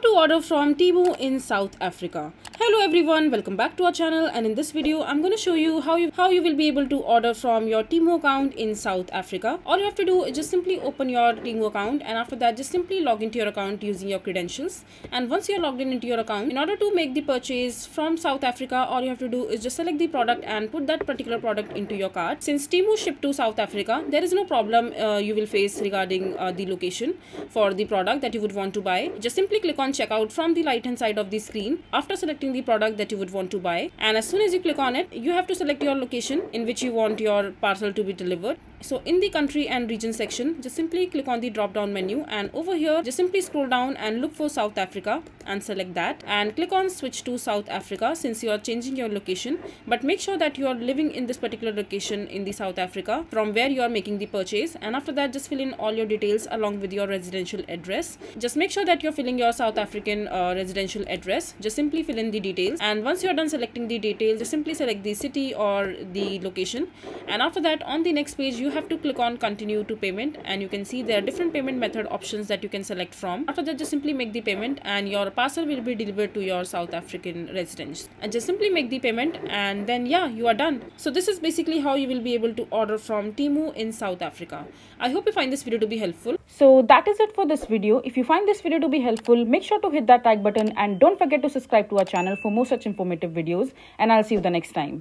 to order from Temu in South Africa. Hello everyone, welcome back to our channel, and in this video I'm going to show you how you will be able to order from your Temu account in South Africa. All you have to do is just simply open your Temu account, and after that just simply log into your account using your credentials. And once you're logged into your account, in order to make the purchase from South Africa, all you have to do is just select the product and put that particular product into your cart. Since Temu shipped to South Africa, there is no problem you will face regarding the location for the product that you would want to buy. Just simply click on checkout from the right hand side of the screen after selecting the product that you would want to buy, and as soon as you click on it, you have to select your location in which you want your parcel to be delivered. So in the country and region section, just simply click on the drop down menu, and over here just simply scroll down and look for South Africa and select that, and click on switch to South Africa since you are changing your location. But make sure that you are living in this particular location in the South Africa from where you are making the purchase, and after that just fill in all your details along with your residential address. Just make sure that you're filling your South African residential address. Just simply fill in the details, and once you're done selecting the details, just simply select the city or the location, and after that on the next page you have to click on continue to payment, and you can see there are different payment method options that you can select from. After that just simply make the payment and your parcel will be delivered to your South African residence, and just simply make the payment, and then yeah, you are done. So this is basically how you will be able to order from Temu in South Africa. I hope you find this video to be helpful. So that is it for this video. If you find this video to be helpful, make sure to hit that like button and don't forget to subscribe to our channel for more such informative videos, and I'll see you the next time.